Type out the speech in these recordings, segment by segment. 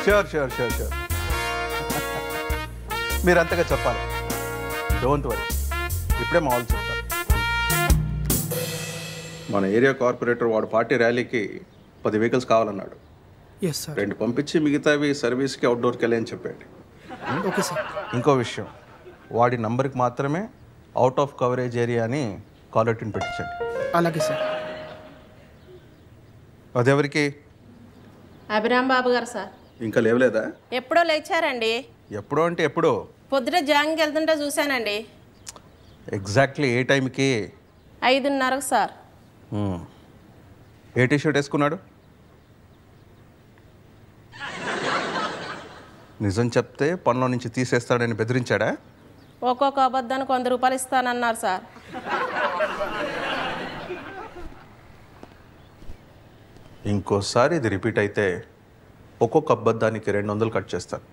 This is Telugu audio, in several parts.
ష్యూర్ ష్యూర్ ష్యూర్ ష్యూర్ మీరు అంతగా చెప్పాలి. డోంట్ వరీ, ఇప్పుడే మా వాళ్ళు చెప్తారు. మన ఏరియా కార్పొరేటర్ వాడు పార్టీ ర్యాలీకి 10 వెహికల్స్ కావాలన్నాడు. 2 పంపించి మిగతావి సర్వీస్కి అవుట్డోర్కి వెళ్ళి అని చెప్పండి. Okay sir. ఇంకో విషయం, వాడి నంబర్కి మాత్రమే అవుట్ ఆఫ్ కవరేజ్ ఏరియా అని కాలర్ ట్యూన్ పెట్టించండి. అలాగే సార్. అదెవరికి? అభిరామ్ బాబు గారు సార్. ఇంకా లేవలేదా? ఎప్పుడో లేచారండి. ఎప్పుడో అంటే ఎప్పుడో? పొద్దున జాగింగ్కి వెళ్తుంటే చూశానండి. ఎగ్జాక్ట్లీ ఏ టైంకి? 5:30 సార్. ఏ టీషర్ట్ వేసుకున్నాడు? నిజం చెప్తే పనిలో నుంచి తీసేస్తాడని బెదిరించాడా? ఒక్కొక్క అబద్ధానికి 100 రూపాయలు ఇస్తానన్నారు సార్. ఇంకోసారి ఇది రిపీట్ అయితే ఒక్కొక్క అబద్ధానికి 200 కట్ చేస్తాను.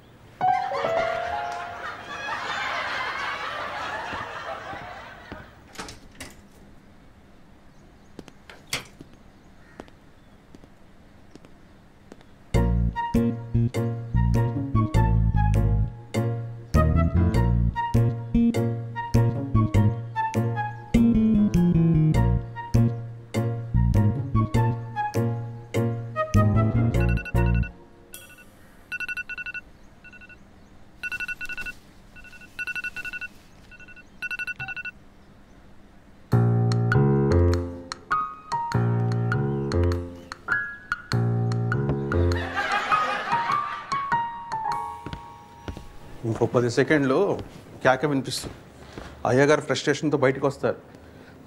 ఇంకో 10 సెకండ్లు క్యాక వినిపిస్తుంది. అయ్యగారు ఫ్రస్ట్రేషన్తో బయటకు వస్తారు.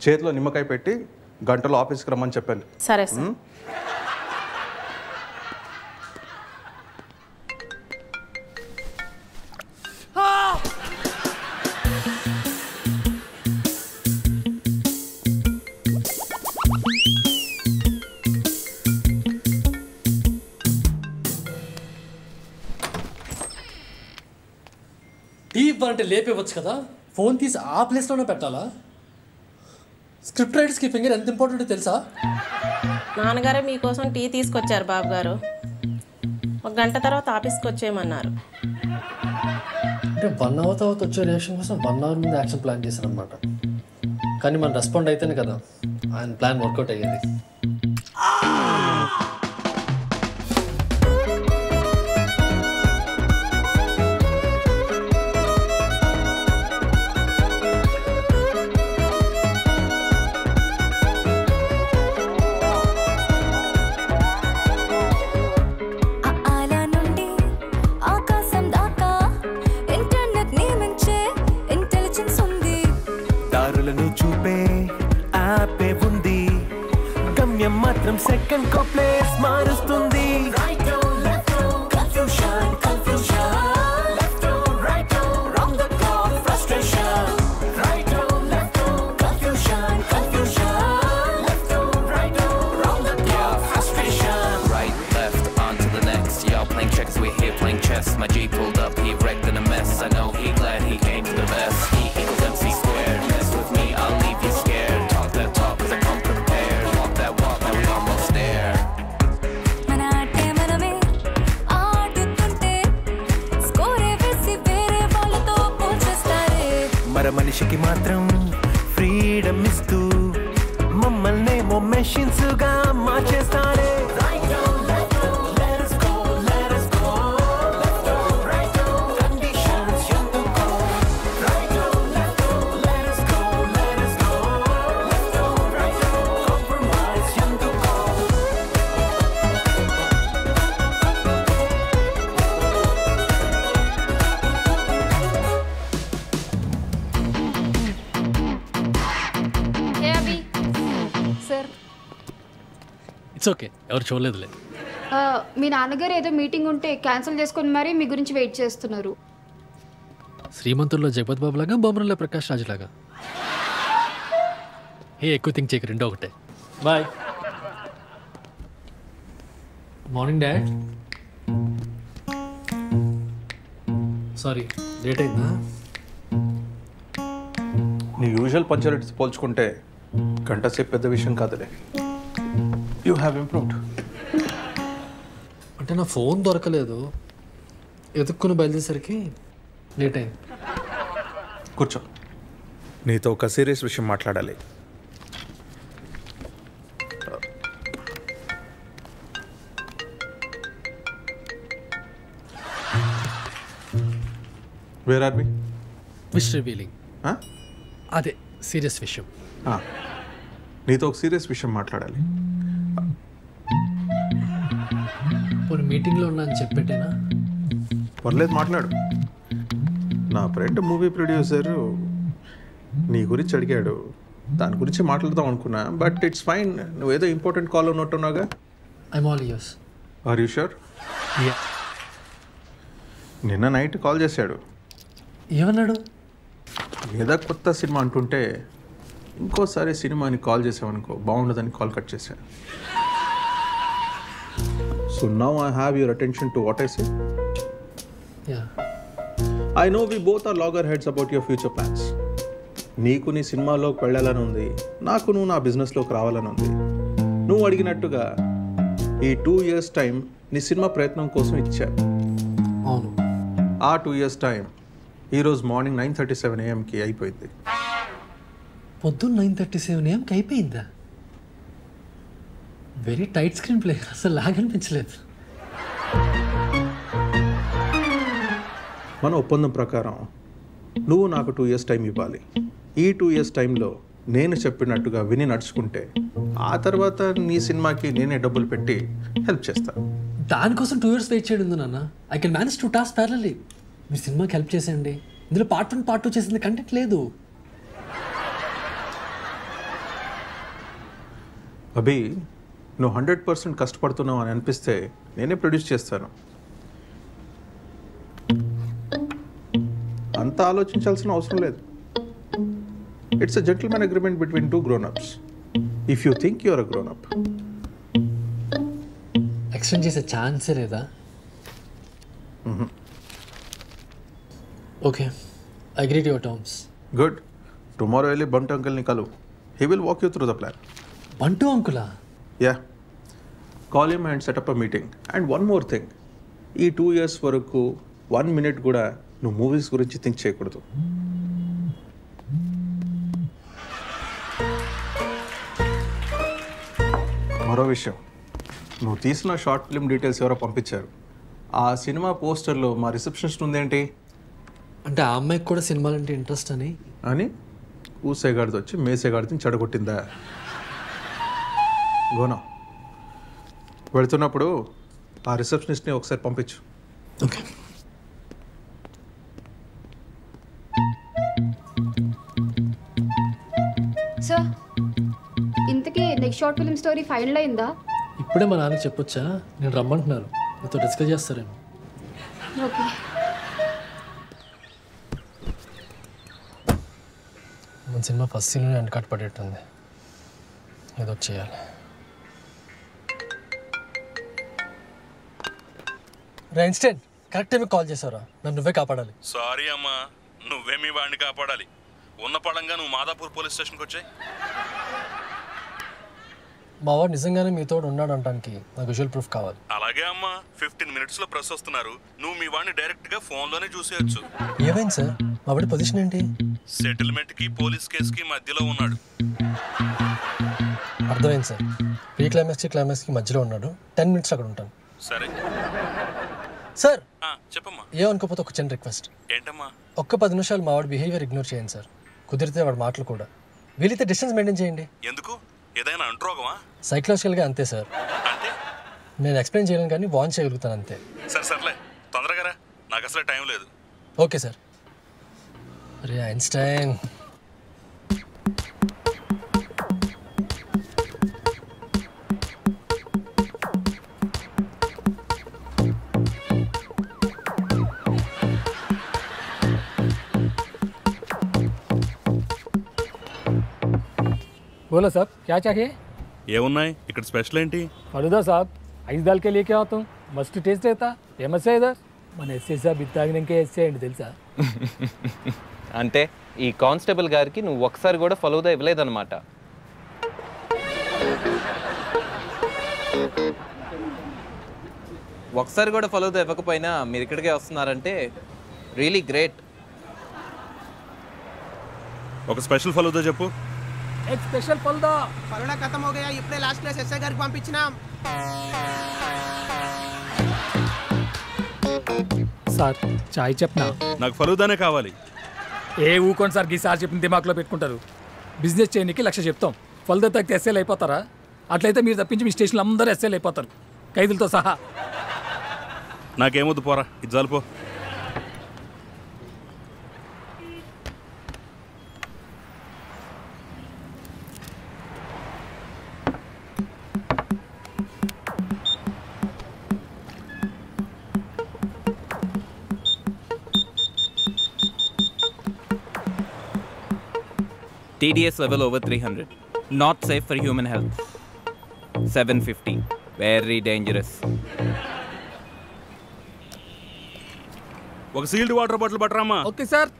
చేతిలో నిమ్మకాయ పెట్టి గంటలో ఆఫీస్కి రమ్మని చెప్పాను. సరే సార్. టీ ఇవ్వాలంటే లేపేవచ్చు కదా, ఫోన్ తీసి ఆ ప్లేస్లోనే పెట్టాలా? స్క్రిప్ట్ రైటర్స్కి ఫింగర్ ఎంత ఇంపార్టెంటో తెలుసా? నాన్నగారే మీకోసం టీ తీసుకొచ్చారు బాబు గారు. 1 గంట తర్వాత ఆఫీస్కి వచ్చేయమన్నారు. అంటే 1 అవర్ తర్వాత వచ్చే రియాక్షన్ కోసం 1 అవర్ ముందు యాక్షన్ ప్లాన్ చేశారు అనమాట. కానీ మనం రెస్పాండ్ అయితేనే కదా ఆయన ప్లాన్ వర్కౌట్ అయ్యేది. సెకండ్ కో ప్లేస్ మారుస్తుంది. My G pulled up, he wrecked in a mess. I know he glad he came to the best. E equals MC squared. Mess with me, I'll leave you scared. Talk that talk, cause I come prepared. Walk that walk, now we almost there. Manate maname aadutunte score vesi vere vallato pochestare. Mara manishiki matram freedom istu mammalne mo machines ga marchestare. It's okay, ఎవరు చూడలేదులే. మీ నాన్నగారు ఏదో మీటింగ్ ఉంటే క్యాన్సిల్ చేసుకొని మరీ మీ గురించి వెయిట్ చేస్తున్నారు. శ్రీమంతుల్లో జగపతి బాబు లాగా, బొమ్మరంలో ప్రకాష్ రాజ్ లాగా. ఎక్కువ థింక్ చేయక, రెండో ఒకటే. Bye. Morning dad. Sorry late అయిందా? నీ యూజువల్ పంచాలిటీస్ పోల్చుకుంటే గంట సేపు పెద్ద విషయం కాదులే. You have improved. అంటే నా ఫోన్ దొరకలేదు, ఎదుక్కుని బయలుదేసరికి లేట్ అయింది. కూర్చో. నీతో ఒక సీరియస్ విషయం మాట్లాడాలి. Where are we? Wish revealing. అదే సీరియస్ విషయం. నీతో ఒక సీరియస్ విషయం మాట్లాడాలి. పోనీ మీటింగ్లో ఉన్నా అని చెప్పేటేనా? పర్లేదు, మాట్లాడు. నా ఫ్రెండ్ మూవీ ప్రొడ్యూసర్ నీ గురించి అడిగాడు, దాని గురించి మాట్లాడదాం అనుకున్నా. బట్ ఇట్స్ ఫైన్, నువ్వేదో ఇంపార్టెంట్ కాల్ ఉన్నట్టున్నాగా. I'm all ears. Are you sure? నిన్న నైట్ కాల్ చేశాడు. ఏమన్నాడు? ఏదో కొత్త సినిమా అంటుంటే ఇంకోసారి సినిమాని కాల్ చేసావనుకో బాగుండదని కాల్ కట్ చేశాను. So now I have your attention to what I say. I know we both are loggerheads about your future plans. నీకు నీ సినిమాలోకి వెళ్ళాలని ఉంది, నాకు నువ్వు నా బిజినెస్లోకి రావాలని ఉంది. నువ్వు అడిగినట్టుగా ఈ 2 years టైం నీ సినిమా ప్రయత్నం కోసం ఇచ్చావు. అవును. ఆ 2 years టైం ఈరోజు మార్నింగ్ 9:37 AM అయిపోయింది. పొద్దున్న 9:37 AM అయిపోయిందా? వెరీ టైట్ స్క్రీన్ ప్లే, అసలు లాగ్ అనిపించలేదు. మన ఒప్పందం ప్రకారం నువ్వు నాకు 2 years టైం ఇవ్వాలి. ఈ 2 years టైంలో నేను చెప్పినట్టుగా విని నడుచుకుంటే ఆ తర్వాత నీ సినిమాకి నేనే డబ్బులు పెట్టి హెల్ప్ చేస్తాను. దానికోసం 2 years వెయిట్ చేయడం ఉంది నాన్న. I can manage 2 tasks parallelly. మీ సినిమాకి హెల్ప్ చేసేయండి. ఇందులో part 1 part 2 చేసింది కంటెంట్ లేదు. అభి, నువ్వు 100% కష్టపడుతున్నావు అని అనిపిస్తే నేనే ప్రొడ్యూస్ చేస్తాను. అంత ఆలోచించాల్సిన అవసరం లేదు. It's a gentlemen agreement between 2 grown-ups. If you think you're a grown up. Extend చేసే ఛాన్సే లేదా? Okay, I agree to your terms. Good. Tomorrow వెళ్ళి బంటు అంకుల్ని కలు. He will walk you through the plan. Bantu అంకులా? Yeah, call him and set up a meeting. And one more thing, ఈ 2 years వరకు 1 minute కూడా నువ్వు మూవీస్ గురించి థింక్ చేయకూడదు. మరో విషయం, నువ్వు తీసిన షార్ట్ ఫిల్మ్ డీటెయిల్స్ ఎవరో పంపించారు. ఆ సినిమా పోస్టర్లో మా రిసెప్షనిస్ట్ ఉందేంటి అంటే ఆ అమ్మాయికి కూడా సినిమాలంటే ఇంట్రెస్ట్ అని ఊసేగాడిది వచ్చి మేసేగాడిని చెడగొట్టిందా? గోనా, వెళుతున్నప్పుడు ఆ రిసెప్షనిస్ట్ని ఒకసారి పంపించు. ఓకే. సార్, ఇంతకీ next short film story final అయిందా? ఇప్పుడే మా నాన్నకి చెప్పొచ్చా? నేను రమ్మంటున్నారు, మీతో డిస్కస్ చేస్తారేమో. ఓకే. మన సినిమా ఫస్ట్ సీన్లోనే ఎండ్ కట్ పడేట్టుంది. ఏదో చేయాలి. ఇన్స్టెంట్ కరెక్ట్ టైంకి కాల్ చేశారా? నన్ను నువ్వే కాపాడాలి. సారీ అమ్మా, నువ్వేమీ వాడిని కాపాడాలి. ఉన్న పడంగా నువ్వు మాదాపూర్ పోలీస్ స్టేషన్కి వచ్చాయి. మా వాడు నిజంగానే మీతో ఉన్నాడు అనడానికి నాకు విజువల్ ప్రూఫ్ కావాలి. అలాగే అమ్మా, 15 minutes ప్రెస్ వస్తున్నారు. నువ్వు మీ వాడిని డైరెక్ట్గా ఫోన్లోనే చూసేయచ్చు. ఏమైంది సార్? మా వాడి పొజిషన్ ఏంటి? సెటిల్మెంట్కి పోలీస్ కేసుకి మధ్యలో ఉన్నాడు. అర్థమైంది సార్. ప్రీ క్లైమాక్స్కి క్లైమాక్స్కి మధ్యలో ఉన్నాడు. 10 minutes అక్కడ ఉంటాను. సరే సార్. చెప్పమ్మా. ఏమనుకోకపోతే ఒక చిన్న రిక్వెస్ట్. ఏంటమ్మా? ఒక్క 10 నిమిషాలు మా వాడి బిహేవియర్ ఇగ్నోర్ చేయండి సార్. కుదిరితే వాడి మాటలు కూడా. వీలైతే డిస్టెన్స్ మెయింటైన్ చేయండి. ఎందుకు? ఏదైనా అంటురోగమా? సైకలాజికల్గా అంతే సార్. అంటే నేను ఎక్స్ప్లెయిన్ చేయలేను కానీ వార్న్ చేయగలుగుతాను అంతే. సర్లే, తొందరగా రా, నాకు అసలు టైం లేదు. Okay sir. అరే ఐన్స్టైన్, बोलो साहब क्या चाहिए? ఏమున్నాయి ఇక్కడ? స్పెషల్ ఏంటి? फलूदा साहब ఐస్ दाल के लेके आता हूँ. मस्त टेस्ट रहता. फेमस है इधर. మన ఎస్ఐ సాబ్ ఇత్తాగినాకే ఎస్ఐ అండి తెలుసా? అంటే ఈ కానిస్టేబుల్ గారికి నువ్వు ఒకసారి కూడా ఫలూదా ఇవ్వలేదన్నమాట. ఒకసారి కూడా ఫలూదా ఇవ్వకపోయినా మీరు ఇక్కడికే వస్తున్నారంటే రియలీ గ్రేట్. ఒక స్పెషల్ ఫలూదా చెప్పు. एक स्पेशल फलूदा ఫలుడా ఖతం हो गया ఇప్పుడే లాస్ట్ క్లాస్ ఎస్ఐ గారికి పంపించినాం. సార్ చాయ్ చెప్పనా? నాకు ఫలూదానే కావాలి. ఏ ఊకోండి సార్, గీసారి చెప్పిన దిమాక్లో పెట్టుకుంటారు. బిజినెస్ చేయడానికి 1,00,000 చెప్తాం, ఫలూదా తగ్గితే ఎస్ఏలు అయిపోతారా? అట్లయితే మీరు తప్పించి మీ స్టేషన్లో అందరూ ఎస్ఏలు అయిపోతారు, ఖైదీలతో సహా. నాకేమొద్దు, పోరా, ఇది చాలుపో. TDS level over 300. Not safe for human health. 750. Very dangerous. ఒక సీల్డ్ వాటర్ బాటిల్ పట్టరామా. Okay sir.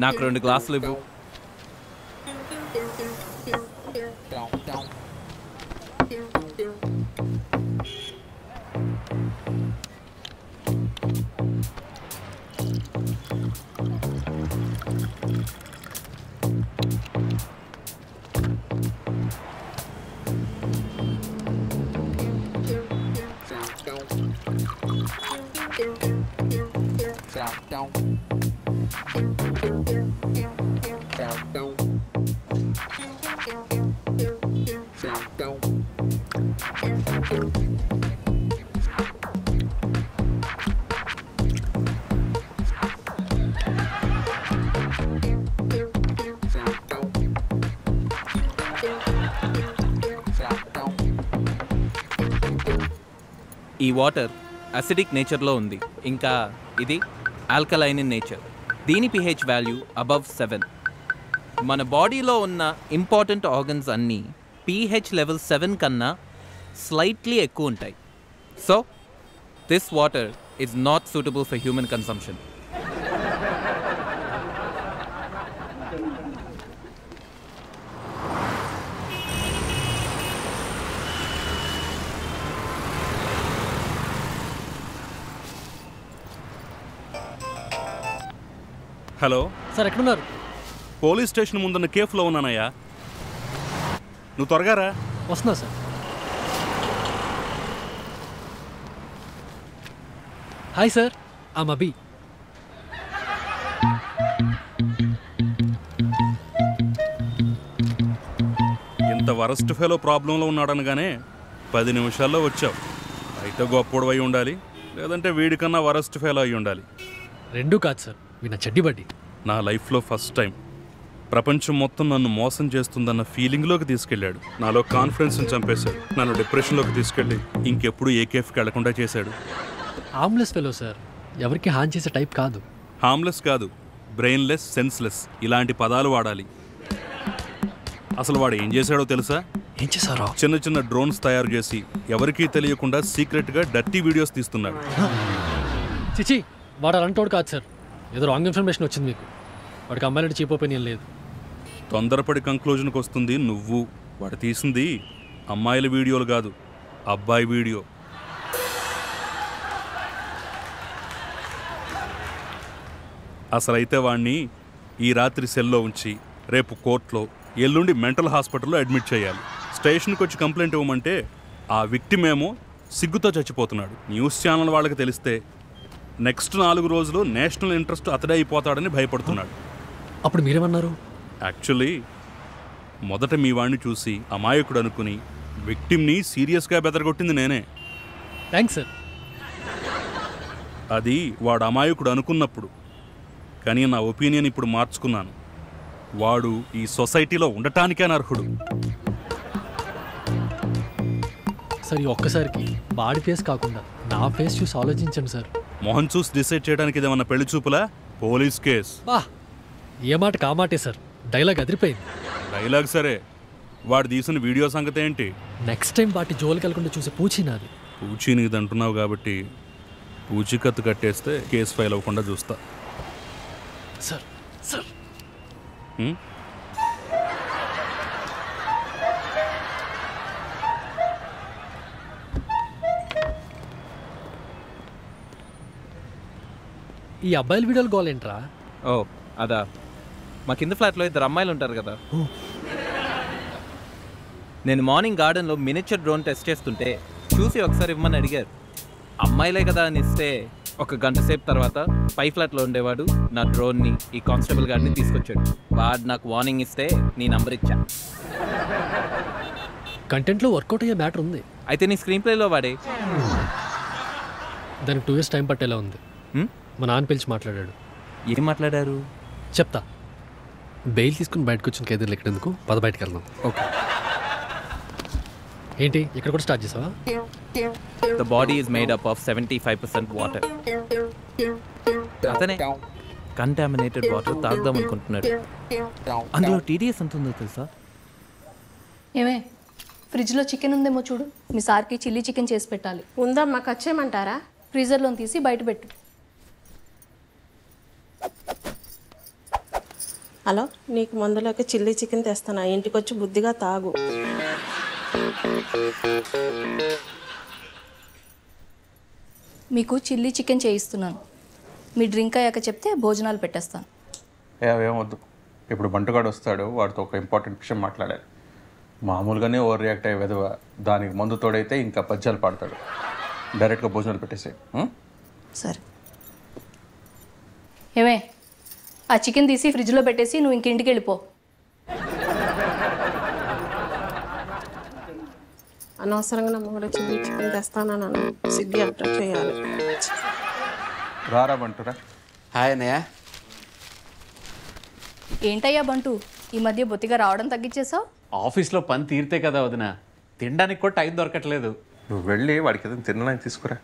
నాకు 2 గ్లాసులు ఇవ్వు. ఈ వాటర్ అసిడిక్ నేచర్లో ఉంది, ఇంకా ఇది ఆల్కలైన్ ఇన్ నేచర్. దీని pH వాల్యూ అబవ్ 7. మన బాడీలో ఉన్న ఇంపార్టెంట్ ఆర్గన్స్ అన్నీ pH లెవెల్ 7 కన్నా స్లైట్లీ ఎక్కువ ఉంటాయి. So this water is not suitable for human consumption. Hello sir, ఎక్కడున్నారు? పోలీస్ స్టేషన్ ముందున్న కేఫ్లో ఉన్నానయ్యా, నువ్వు త్వరగా రా. వస్తున్నా సార్. హాయ్ సార్, ఐమ్ అభి. ఇంత వరస్ట్ ఫెలో ప్రాబ్లంలో ఉన్నాడనగానే 10 నిమిషాల్లో వచ్చావు. అయితే గొప్పోడు అయి ఉండాలి, లేదంటే వీడికన్నా వరస్ట్ ఫెలో అయి ఉండాలి. రెండూ కాదు సార్, నా చెడ్డి బడ్డీ. నా లైఫ్లో ఫస్ట్ టైం ప్రపంచం మొత్తం నన్ను మోసం చేస్తుందన్న ఫీలింగ్లోకి తీసుకెళ్ళాడు. నాలో కాన్ఫిడెన్స్ని చంపేశాడు. నన్ను డిప్రెషన్లోకి తీసుకెళ్ళి ఇంకెప్పుడు ఏ కేఫ్కి వెళ్లకుండా చేశాడు. హార్మ్లెస్ ఫెలో సార్, ఎవరికి హాని చేసే టైప్ కాదు. హార్మ్లెస్ కాదు, బ్రెయిన్లెస్, సెన్స్లెస్, ఇలాంటి పదాలు వాడాలి. అసలు వాడు ఏం చేశాడో తెలుసా? ఏం చేశారో? చిన్న చిన్న డ్రోన్స్ తయారు చేసి ఎవరికీ తెలియకుండా సీక్రెట్గా డర్టీ వీడియోస్ తీస్తున్నాడు. చిచి, వాడు అలాంటోడు కాదు సార్. ఏదో రాంగ్ ఇన్ఫర్మేషన్ వచ్చింది మీకు. వాడికి అమ్మాయిలంటే చీప్ ఒపీనియన్ లేదు. తొందరపడి కంక్లూజన్కి వస్తుంది నువ్వు. వాడు తీసింది అమ్మాయిల వీడియోలు కాదు, అబ్బాయి వీడియో. అసలైతే వాణ్ణి ఈ రాత్రి సెల్లో ఉంచి రేపు కోర్టులో, ఎల్లుండి మెంటల్ హాస్పిటల్లో అడ్మిట్ చేయాలి. స్టేషన్కి వచ్చి కంప్లైంట్ ఇవ్వమంటే ఆ విక్టిమ్ ఏమో సిగ్గుతో చచ్చిపోతున్నాడు. న్యూస్ ఛానల్ వాళ్ళకి తెలిస్తే నెక్స్ట్ 4 రోజులు నేషనల్ ఇంట్రెస్ట్ అతడే అయిపోతాడని భయపడుతున్నాడు. అప్పుడు మీరేమన్నారు? యాక్చువల్లీ మొదట మీ వాడిని చూసి అమాయకుడు అనుకుని విక్టిమ్ని సీరియస్గా బెదరగొట్టింది నేనే. Thanks sir. అది వాడు అమాయకుడు అనుకున్నప్పుడు. కానీ నా ఒపీనియన్ ఇప్పుడు మార్చుకున్నాను. వాడు ఈ సొసైటీలో ఉండటానికే అర్హుడు. సార్, ఈ ఒక్కసారికి వాడి ఫేస్ కాకుండా నా ఫేస్ చూసి ఆలోచించండి సార్. మొహం చూసి డిసైడ్ చేయడానికి ఇదేమన్నా పెళ్లి చూపులా? Police case. బా, ఏ మాట కామాటే సార్. డైలాగ్ అదిరిపోయింది. డైలాగ్ సరే, వాడు తీసిన వీడియో సంగతి ఏంటి? నెక్స్ట్ టైం వాటి జోలికి వెళ్ళకుండా చూసే పూచి నాది. పూచి నీది అంటున్నావు కాబట్టి పూచికత్తు కట్టేస్తే కేసు ఫైల్ అవ్వకుండా చూస్తా. సార్ సార్ ఈ అబ్బాయిల వీడియోలు గోల్ ఏంట్రా? ఓ అదా, మా కింద ఫ్లాట్లో 2 అమ్మాయిలు ఉంటారు కదా. నేను మార్నింగ్ గార్డెన్లో మినిచర్ డ్రోన్ టెస్ట్ చేస్తుంటే చూసి ఒకసారి ఇవ్వమని అడిగారు. అమ్మాయిలే కదా అని ఇస్తే 1 గంట సేపు తర్వాత పై ఫ్లాట్లో ఉండేవాడు నా డ్రోన్ని ఈ కానిస్టేబుల్ గారిని తీసుకొచ్చాడు. వాడు నాకు వార్నింగ్ ఇస్తే నీ నంబర్ ఇచ్చా. కంటెంట్లో వర్కౌట్ అయ్యే మ్యాటర్ ఉంది. అయితే నీ స్క్రీన్ ప్లేలో వాడే. దానికి 2 years టైం పట్టేలా ఉంది. మా నాన్న పిలిచి మాట్లాడాడు. ఏం మాట్లాడారు చెప్తా. బెయిల్ తీసుకుని బయటకు వచ్చిన ఖైదీలు ఎక్కడెందుకు, పద బయటకు వెళ్దాం. ఓకే. ఏంటి ఇక్కడ కూడా స్టార్ట్ చేసావా? The body is made up of 75% water. అతనే కంటామినేటెడ్ వాటర్ తాగుదాం అనుకుంటున్నాడు. అందులో TDS ఎంత ఉందో తెలుసా? ఏమే, ఫ్రిడ్జ్లో చికెన్ ఉందేమో చూడు. మీ సార్కి చిల్లీ చికెన్ చేసి పెట్టాలి. ఉందమ్మా, కచ్చేయమంటారా? ఫ్రీజర్లో తీసి బయట పెట్టు. హలో, నీకు మందులోకి చిల్లీ చికెన్ తెస్తాను, ఇంటికి వచ్చి బుద్ధిగా తాగు. మీకు చిల్లీ చికెన్ చేయిస్తున్నాను. మీ డ్రింక్ అయ్యాక చెప్తే భోజనాలు పెట్టేస్తాను. ఏమొద్దు, ఇప్పుడు బంటుగాడు వస్తాడు, వాడితో ఒక ఇంపార్టెంట్ విషయం మాట్లాడాలి. మామూలుగానే ఓవర్ రియాక్ట్ అయ్యే విధవ, దానికి మందు తోడైతే ఇంకా పద్యాలు పాడతాడు. డైరెక్ట్గా భోజనాలు పెట్టేసాయి. సరే. ఏమే, ఆ చికెన్ తీసి ఫ్రిడ్జ్లో పెట్టేసి నువ్వు ఇంక ఇంటికి వెళ్ళిపో. అనవసరంగా నా మొగుడు చిల్లీ చికెన్ తెస్తానన్నాను, సిగ్గు అంట చేయాలి. రారా బంటురా. హాయ్ అన్నయ్య. ఏంటయ్యా బంటు, ఈ మధ్య బొత్తిగా రావడం తగ్గించేసావు? ఆఫీస్లో పని తీరితే కదా వదిన, తినడానికి కూడా టైం దొరకట్లేదు. నువ్వు వెళ్ళి వాడికి ఏదైనా తినడానికి తీసుకురా.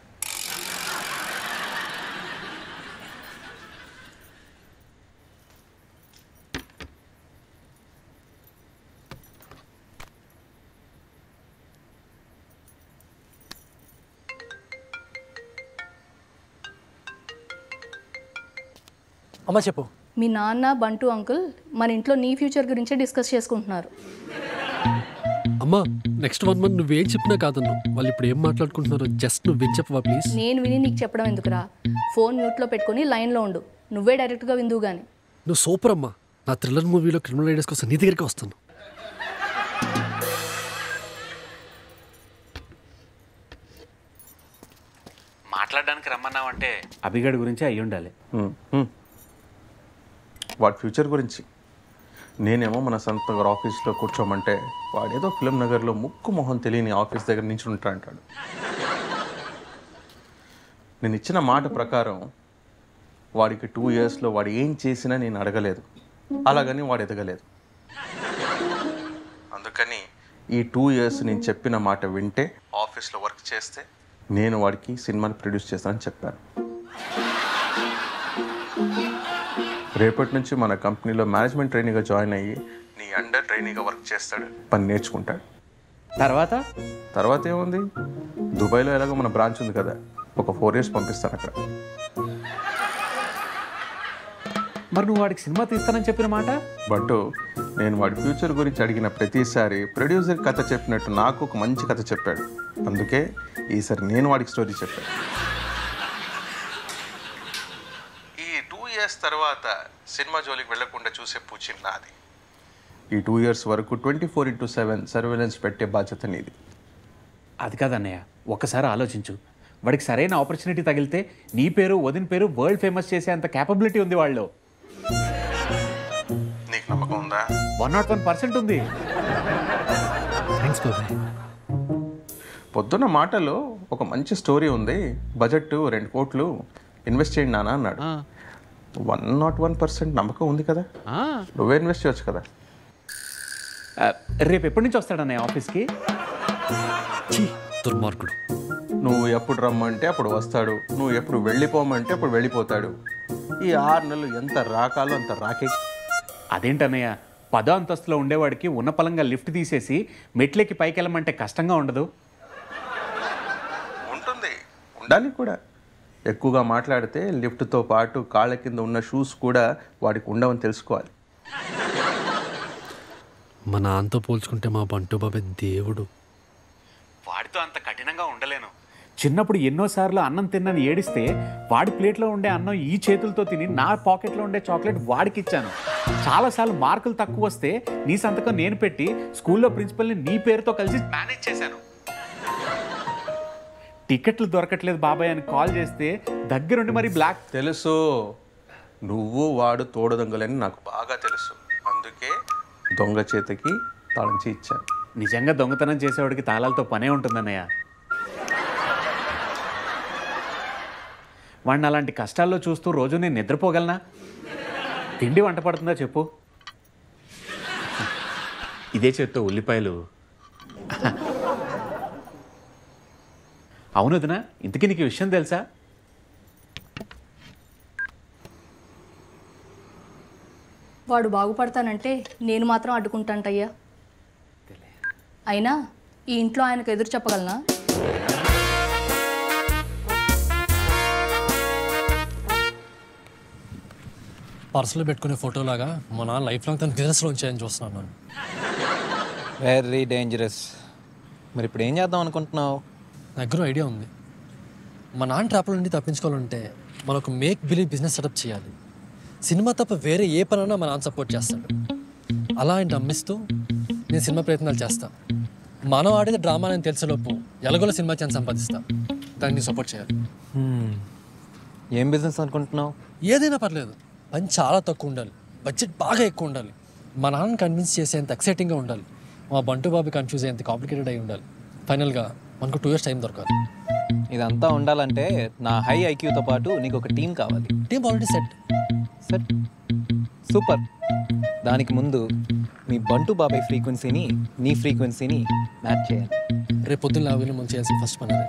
అమ్మ చెప్పు. మీ నాన్న బంటు అంకుల్ మన ఇంట్లో నీ ఫ్యూచర్ గురించే డిస్కస్ చేసుకుంటున్నారు. అమ్మా, నెక్స్ట్ 1 month నువ్వేం చెప్పినా కాదన్ను. వాళ్ళు ఇప్పుడు ఏం మాట్లాడుకుంటున్నారో జస్ట్ నువ్వు విని చెప్పవా ప్లీజ్? నేను విని నీకు చెప్పడం ఎందుకురా? ఫోన్ మ్యూట్లో పెట్టుకొని లైన్లో ఉండు. నువ్వే డైరెక్ట్గా విందువు కానీ. నువ్వు సూపర్ అమ్మా. నా థ్రిల్లర్ మూవీలో క్రిమినల్ రైడర్స్ కోసం నీ దగ్గరికి వస్తాను. మాట్లాడడానికి రమ్మన్నావంటే అభిగడ్ గురించి అయ్యి ఉండాలి. వాడి ఫ్యూచర్ గురించి. నేనేమో మన సంత గారు ఆఫీస్లో కూర్చోమంటే వాడేదో ఫిలిం నగర్లో ముక్కు మొహం తెలియని ఆఫీస్ దగ్గర నుంచి ఉంటా అంటాడు. నేను ఇచ్చిన మాట ప్రకారం వాడికి 2 yearsలో వాడు ఏం చేసినా నేను అడగలేదు, అలాగని వాడు ఎదగలేదు. అందుకని ఈ 2 years నేను చెప్పిన మాట వింటే, ఆఫీస్లో వర్క్ చేస్తే నేను వాడికి సినిమాని ప్రొడ్యూస్ చేస్తానని చెప్పాను. రేపటి నుంచి మన కంపెనీలో మేనేజ్మెంట్ ట్రైనీగా జాయిన్ అయ్యి నీ అండర్ ట్రైనీగా వర్క్ చేస్తాడు, పని నేర్చుకుంటాడు. తర్వాత ఏముంది, దుబాయ్లో ఎలాగో మన బ్రాంచ్ ఉంది కదా, ఒక 4 years పంపిస్తాను అక్కడ. మరి నువ్వు వాడికి సినిమా తీస్తానని చెప్పిన మాట? బట్ నేను వాడి ఫ్యూచర్ గురించి అడిగిన ప్రతిసారి ప్రొడ్యూసర్ కథ చెప్పినట్టు నాకు ఒక మంచి కథ చెప్పాడు. అందుకే ఈసారి నేను వాడికి స్టోరీ చెప్పాను. ఈ 2 years తర్వాత సినిమా జోలికి వెళ్లకుండా చూసే పూచి నాది. ఈ 2 years వరకు 24/7 సర్వేలెన్స్ పెట్టే బాధ్యత నీది. అది కాదన్నయ్య, ఒక్కసారి ఆలోచించు. వాడికి సరైన ఆపర్చునిటీ తగిలితే నీ పేరు వదిన పేరు వరల్డ్ ఫేమస్ చేసే అంత క్యాపబిలిటీ ఉంది వాళ్ళు. నీకు నమ్మకం ఉందా? 101% ఉంది. పొద్దున్న మాటలో ఒక మంచి స్టోరీ ఉంది, బడ్జెట్ 2 కోట్లు ఇన్వెస్ట్ చేయండి నాన్న అన్నాడు. 101% నమ్మకం ఉంది కదా, నువ్వే ఇన్వెస్ట్ చేయొచ్చు కదా. రేపు ఎప్పటి నుంచి వస్తాడన్నయ్య ఆఫీస్కి? దుర్మార్గుడు. నువ్వు ఎప్పుడు రమ్మంటే అప్పుడు వస్తాడు, నువ్వు ఎప్పుడు వెళ్ళిపోమంటే అప్పుడు వెళ్ళిపోతాడు. ఈ 6 నెలలు ఎంత రాకాలో అంత రాకే. అదేంటన్నయ్య, 10వ అంతస్తులో ఉండేవాడికి ఉన్న పలంగా లిఫ్ట్ తీసేసి మెట్లెక్కి పైకి వెళ్ళమంటే కష్టంగా ఉండదు? ఉంటుంది, ఉండాలి కూడా. ఎక్కువగా మాట్లాడితే లిఫ్ట్తో పాటు కాళ్ళ కింద ఉన్న షూస్ కూడా వాడికి ఉండవని తెలుసుకోవాలి. మా నాన్నతో పోల్చుకుంటే మా బంటు బాబాయ్ దేవుడు. వాడితో అంత కఠినంగా ఉండలేను. చిన్నప్పుడు ఎన్నోసార్లు అన్నం తిన్నని ఏడిస్తే వాడి ప్లేట్లో ఉండే అన్నం ఈ చేతులతో తిని నా పాకెట్లో ఉండే చాక్లెట్ వాడికి ఇచ్చాను. చాలాసార్లు మార్కులు తక్కువ వస్తే నీ సంతకం నేను పెట్టి స్కూల్లో ప్రిన్సిపల్ని నీ పేరుతో కలిసి మేనేజ్ చేశాను. టికెట్లు దొరకట్లేదు బాబాయ్ అని కాల్ చేస్తే దగ్గరుండి మరి బ్లాక్. తెలుసు, నువ్వు వాడు తోడు దొంగలని నాకు బాగా తెలుసు. అందుకే దొంగ చేతికి తాళంచి ఇచ్చాను. నిజంగా దొంగతనం చేసేవాడికి తాళాలతో పనే ఉంటుందన్నయ్య. వాడిని అలాంటి కష్టాల్లో చూస్తూ రోజు నేను నిద్రపోగలనా? తిండి వంట పడుతుందా చెప్పు? ఇదే చేత్తో ఉల్లిపాయలు. అవును వదినా, ఇంతకీ నీకు విషయం తెలుసా? వాడు బాగుపడతానంటే నేను మాత్రం అడ్డుకుంటాంటయ్యా. అయినా ఈ ఇంట్లో ఆయనకు ఎదురు చెప్పగలనా? పర్సులో పెట్టుకునే ఫోటోలాగా మా నాన్న లైఫ్ లాంగ్ తన బిజినెస్లో ఉంచాయని చూస్తున్నాను నేను. Very dangerous. మరి ఇప్పుడు ఏం చేద్దాం అనుకుంటున్నావు? దగ్గర ఐడియా ఉంది. మా నాన్న ట్రాప్ల నుండి తప్పించుకోవాలంటే మనకు మేక్ బిలీవ్ బిజినెస్ సెటప్ చేయాలి. సినిమా తప్ప వేరే ఏ పనైనా మా నాన్న సపోర్ట్ చేస్తాడు. అలా ఆయన నమ్మిస్తూ నేను సినిమా ప్రయత్నాలు చేస్తాను. మనం ఆడేది డ్రామా అని తెలిసేలోపు ఎలాగోలా సినిమా ఛాన్స్ సంపాదిస్తాను. దాన్ని సపోర్ట్ చేయాలి. ఏం బిజినెస్ అనుకుంటున్నావు? ఏదైనా పర్లేదు, పని చాలా తక్కువ ఉండాలి, బడ్జెట్ బాగా ఎక్కువ ఉండాలి, మా నాన్న కన్విన్స్ చేసేంత ఎక్సైటింగ్గా ఉండాలి, మా బంటు బాబు కన్ఫ్యూజ్ అయ్యేంత కాంప్లికేటెడ్ అయి ఉండాలి. ఫైనల్గా మనకు 2 years టైం దొరకాలి. ఇదంతా ఉండాలంటే నా హై ఐక్యూతో పాటు నీకు ఒక టీం కావాలి. Team already set. సూపర్. దానికి ముందు మీ బంటు బాబాయ్ ఫ్రీక్వెన్సీని నీ ఫ్రీక్వెన్సీని మ్యాచ్ చేయాలి. రేపు పొద్దున్న లాగా మనం చేయాల్సిన ఫస్ట్ పని అదే.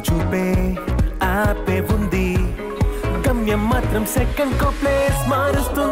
చూపే ఆపే ఉంది, గమ్యం మాత్రం సెకండ్ కో ప్లేస్ మారుస్తుంది.